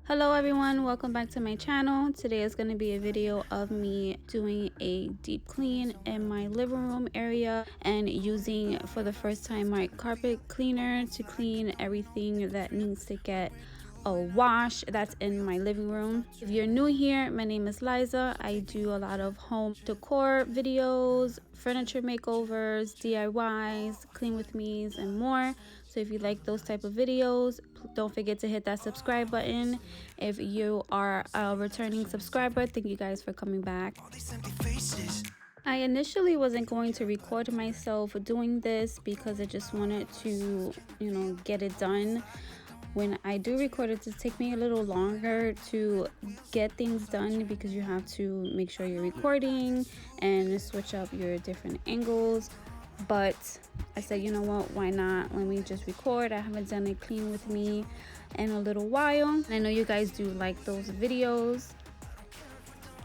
Hello everyone, welcome back to my channel. Today is going to be a video of me doing a deep clean in my living room area and using for the first time my carpet cleaner to clean everything that needs to get a wash that's in my living room. If you're new here, my name is Liza. I do a lot of home decor videos, furniture makeovers, DIYs, clean with me's, and more. So if you like those type of videos, don't forget to hit that subscribe button. If you are a returning subscriber, thank you guys for coming back. I initially wasn't going to record myself doing this because I just wanted to, get it done. When I do record it, it takes me a little longer to get things done because you have to make sure you're recording and switch up your different angles. But I said, you know what, why not? Let me just record. I haven't done a clean with me in a little while. I know you guys do like those videos.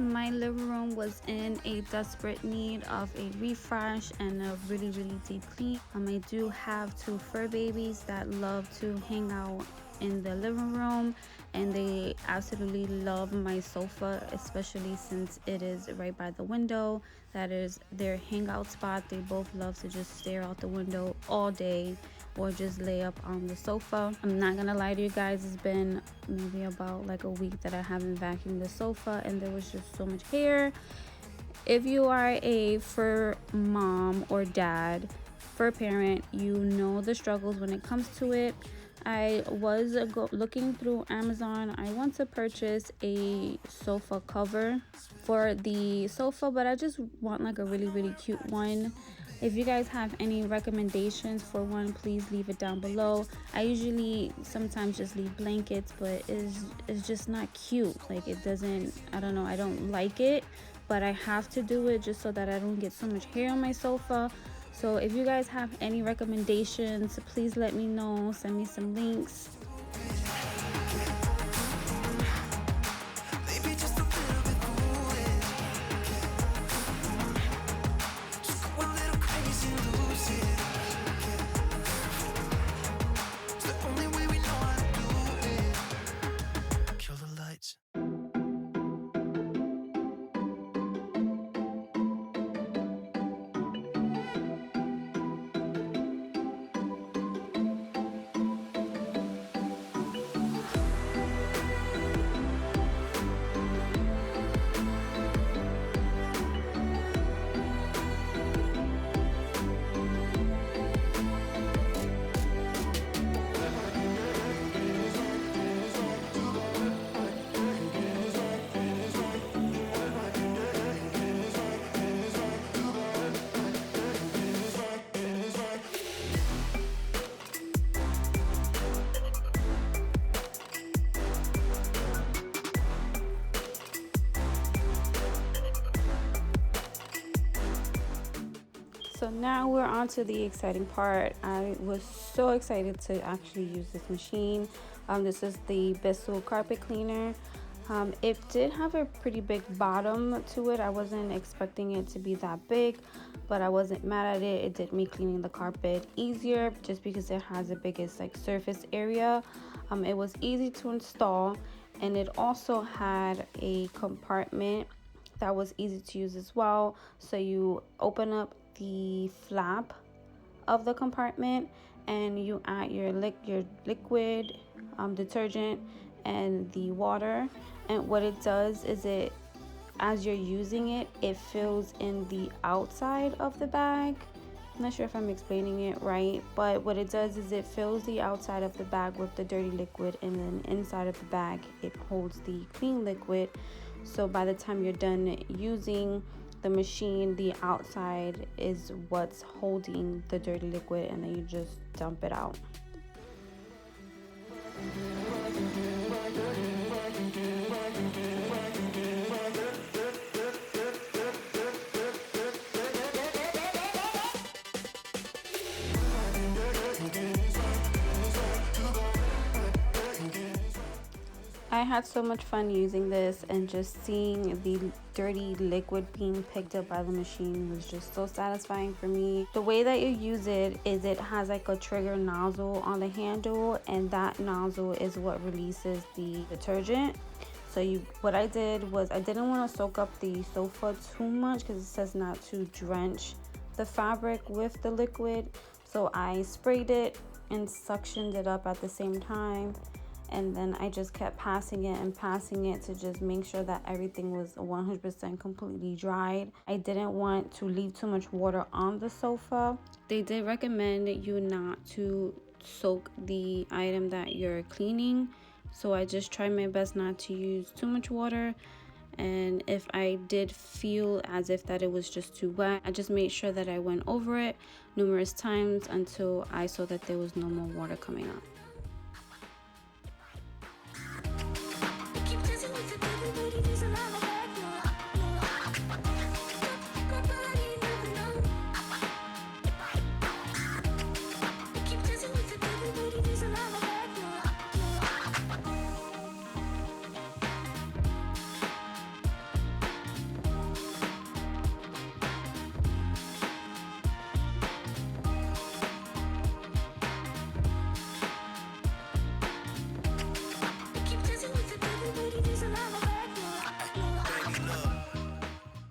My living room was in a desperate need of a refresh and a really deep clean. I do have two fur babies that love to hang out in the living room, and they absolutely love my sofa, especially since it is right by the window. That is their hangout spot. They both love to just stare out the window all day or just lay up on the sofa. I'm not gonna lie to you guys, it's been maybe about like a week that I haven't vacuumed the sofa and there was just so much hair. If you are a fur mom or dad, fur parent, you know the struggles when it comes to it. I was looking through Amazon. I want to purchase a sofa cover for the sofa, but I just want like a really cute one. If you guys have any recommendations for one, please leave it down below. I usually sometimes just leave blankets, but it's just not cute. Like, it doesn't, I don't know, I don't like it, but I have to do it just so that I don't get so much hair on my sofa. So if you guys have any recommendations, please let me know. Send me some links. So now we're on to the exciting part. I was so excited to actually use this machine. This is the Bissell carpet cleaner. It did have a pretty big bottom to it. I wasn't expecting it to be that big, but I wasn't mad at it. It did make cleaning the carpet easier just because it has the biggest like surface area. It was easy to install, and it also had a compartment that was easy to use as well. So you open up the flap of the compartment and you add your liquid detergent and the water, and what it does is it, as you're using it, it fills in the outside of the bag. I'm not sure if I'm explaining it right, but what it does is it fills the outside of the bag with the dirty liquid, and then inside of the bag it holds the clean liquid. So by the time you're done using the machine, the outside is what's holding the dirty liquid, and then you just dump it out. I had so much fun using this, and just seeing the dirty liquid being picked up by the machine was just so satisfying for me. The way that you use it is it has like a trigger nozzle on the handle, and that nozzle is what releases the detergent. So what I did was, I didn't want to soak up the sofa too much because it says not to drench the fabric with the liquid. So I sprayed it and suctioned it up at the same time, and then I just kept passing it and passing it to just make sure that everything was 100% completely dried. I didn't want to leave too much water on the sofa. They did recommend you not to soak the item that you're cleaning, so I just tried my best not to use too much water. And if I did feel as if that it was just too wet, I just made sure that I went over it numerous times until I saw that there was no more water coming out.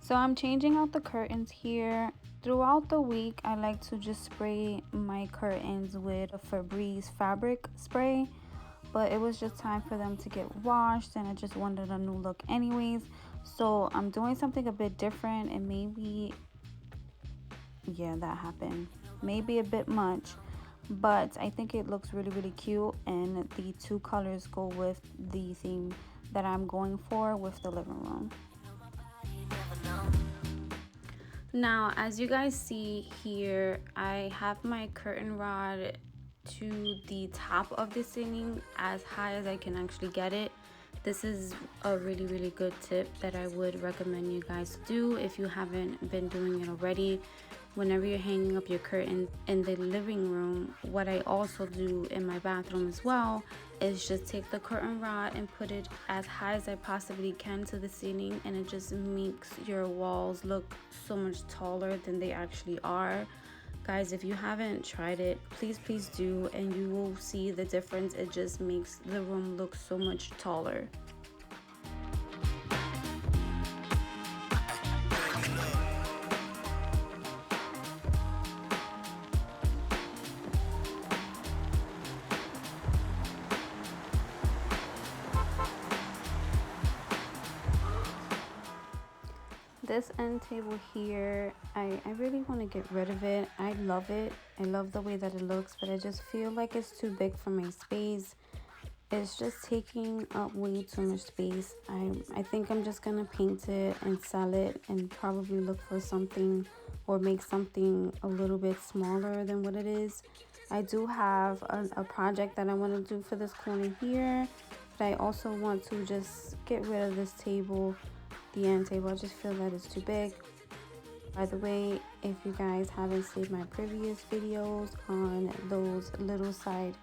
So I'm changing out the curtains here. Throughout the week, I like to just spray my curtains with a Febreze fabric spray, but it was just time for them to get washed, and I just wanted a new look anyways. So I'm doing something a bit different, and maybe, yeah, that happened. Maybe a bit much, but I think it looks really cute, and the two colors go with the theme that I'm going for with the living room. Now, as you guys see here, I have my curtain rod to the top of the ceiling, as high as I can actually get it. This is a really good tip that I would recommend you guys do if you haven't been doing it already. Whenever you're hanging up your curtains in the living room, what I also do in my bathroom as well is just take the curtain rod and put it as high as I possibly can to the ceiling, and it just makes your walls look so much taller than they actually are. Guys, if you haven't tried it, please do, and you will see the difference. It just makes the room look so much taller. This end table here, I really want to get rid of it. I love it. I love the way that it looks, but I just feel like it's too big for my space. It's just taking up way too much space. I think I'm just gonna paint it and sell it, and probably look for something or make something a little bit smaller than what it is. I do have a project that I want to do for this corner here, but I also want to just get rid of this table, the end table. I just feel that it's too big. By the way, if you guys haven't seen my previous videos on those little side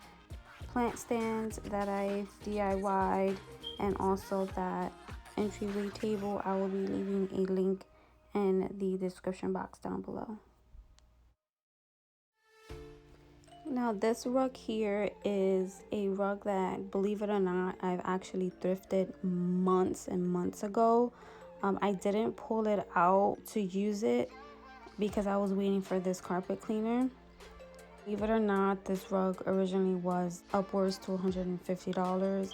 plant stands that I've DIY'd, and also that entryway table, I will be leaving a link in the description box down below. Now this rug here is a rug that, believe it or not, I've actually thrifted months and months ago. I didn't pull it out to use it because I was waiting for this carpet cleaner. Believe it or not, this rug originally was upwards to $150,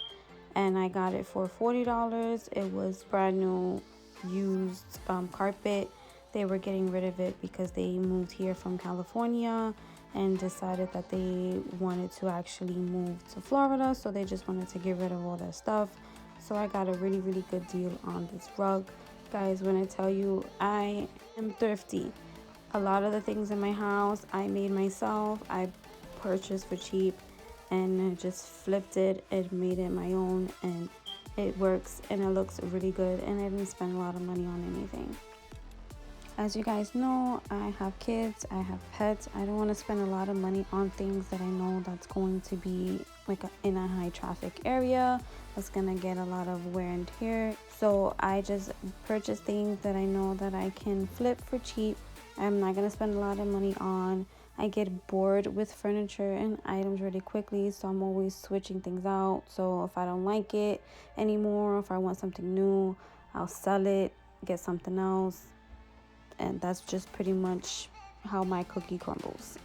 and I got it for $40. It was brand new, used carpet. They were getting rid of it because they moved here from California and decided that they wanted to actually move to Florida, so they just wanted to get rid of all that stuff. So I got a really good deal on this rug. Guys, when I tell you I am thrifty, a lot of the things in my house I made myself. I purchased for cheap and I just flipped it and made it my own, and it works and it looks really good, and I didn't spend a lot of money on anything. As you guys know, I have kids, I have pets. I don't want to spend a lot of money on things that I know that's going to be like in a high traffic area. it's gonna get a lot of wear and tear. So I just purchase things that I know that I can flip for cheap. I'm not gonna spend a lot of money on. I get bored with furniture and items really quickly, so I'm always switching things out. So if I don't like it anymore, if I want something new, I'll sell it, get something else, and that's just pretty much how my cookie crumbles.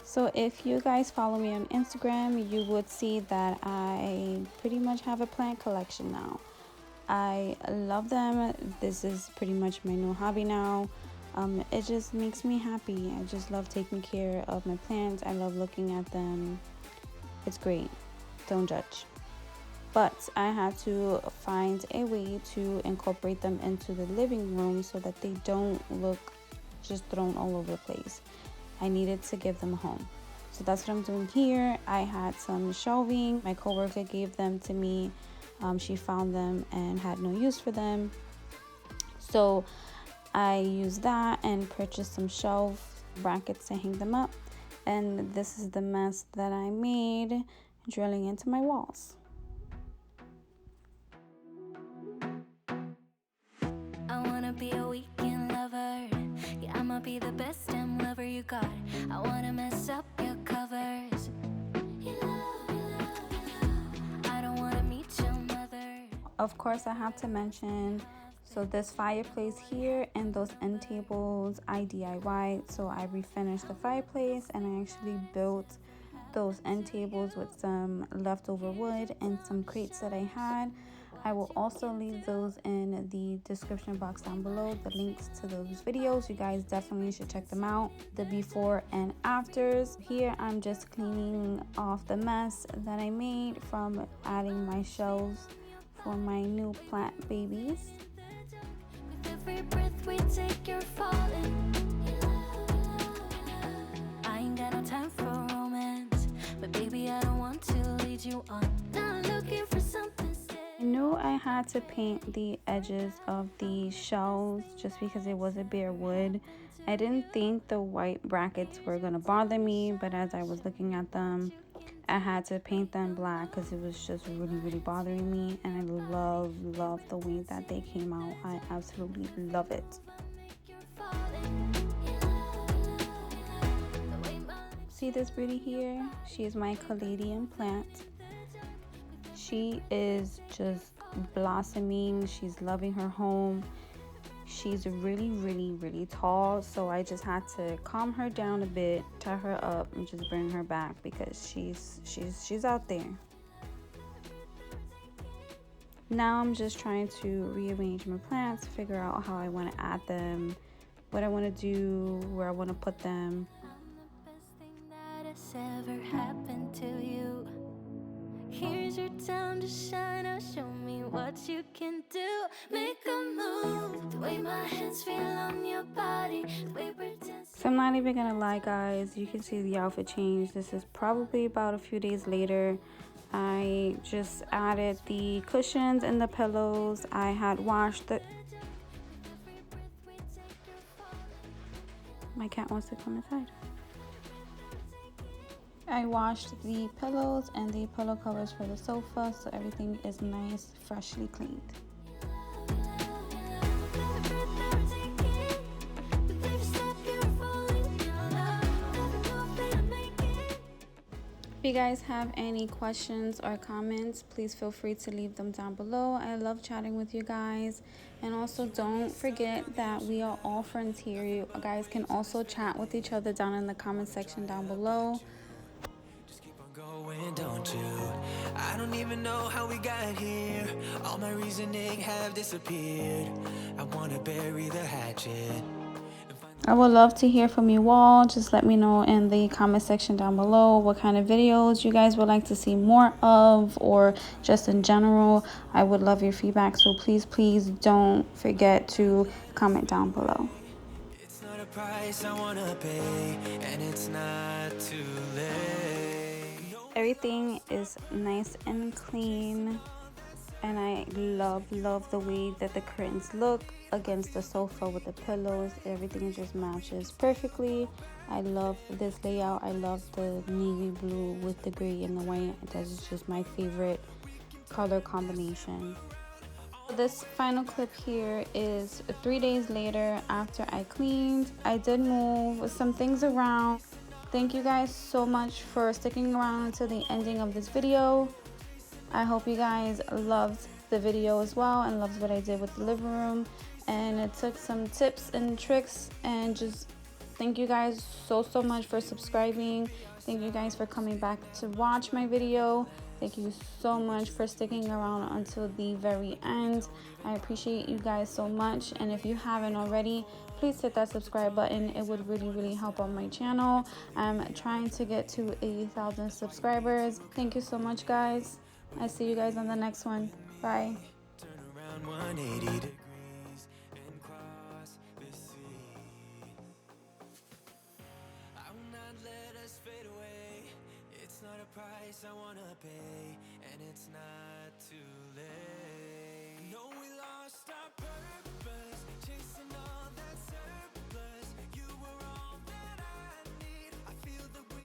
So if you guys follow me on Instagram, you would see that I pretty much have a plant collection now. I love them. This is pretty much my new hobby now. It just makes me happy. I just love taking care of my plants. I love looking at them. It's great. Don't judge. But I had to find a way to incorporate them into the living room so that they don't look just thrown all over the place. I needed to give them a home. So that's what I'm doing here. I had some shelving. My coworker gave them to me. She found them and had no use for them. So I used that and purchased some shelf brackets to hang them up. And this is the mess that I made drilling into my walls. I wanna be a weekend lover. Yeah, I'ma be the best damn lover you got. I wanna mess up your covers. I don't wanna meet your mother. Of course, I have to mention, so this fireplace here and those end tables I DIY'd. So I refinished the fireplace and I actually built those end tables with some leftover wood and some crates that I had. I will also leave those in the description box down below, the links to those videos. You guys definitely should check them out, the before and afters. Here I'm just cleaning off the mess that I made from adding my shelves for my new plant babies. With every breath we take, you're falling. I ain't got no time for romance, but baby, I don't want to lead you on. Not looking for something. I knew I had to paint the edges of the shelves just because it was a bare wood. I didn't think the white brackets were gonna bother me, but as I was looking at them, I had to paint them black because it was just really bothering me. And I love the way that they came out. I absolutely love it. See this beauty here? She is my caladium plant. She is just blossoming. She's loving her home. She's really tall, so I just had to calm her down a bit, tie her up, and just bring her back because she's out there. Now I'm just trying to rearrange my plants, figure out how I want to add them, what I want to do, where I want to put them. I'm the best thing that has ever happened to you. Here's your time to shine. Now show me what you can do. Make a move. The way my hands feel on your body. The way we're dancing. So I'm not even gonna lie, guys. You can see the outfit change. This is probably about a few days later. I just added the cushions and the pillows. I had washed the... My cat wants to come inside. I washed the pillows and the pillow covers for the sofa, so everything is nice, freshly cleaned. If you guys have any questions or comments, please feel free to leave them down below. I love chatting with you guys. And also don't forget that we are all friends here. You guys can also chat with each other down in the comment section down below. Going, don't you? I don't even know how we got here. All my reasoning have disappeared. I wanna bury the hatchet. I would love to hear from you all. Just let me know in the comment section down below what kind of videos you guys would like to see more of, or just in general. I would love your feedback, so please don't forget to comment down below. It's not a price I wanna pay, and it's not too late. Everything is nice and clean, and I love the way that the curtains look against the sofa with the pillows. Everything just matches perfectly. I love this layout. I love the navy blue with the gray and the white. That is just my favorite color combination. This final clip here is 3 days later after I cleaned. I did move some things around. Thank you guys so much for sticking around until the ending of this video. I hope you guys loved the video as well and loved what I did with the living room, and it took some tips and tricks. And just thank you guys so much for subscribing. Thank you guys for coming back to watch my video. Thank you so much for sticking around until the very end. I appreciate you guys so much, and if you haven't already, please hit that subscribe button. It would really help on my channel. I'm trying to get to 80,000 subscribers. Thank you so much, guys. I see you guys on the next one. Bye. Turn around 180 degrees and cross the sea. I will not let us fade away. It's not a price I wanna pay, and it's not too late.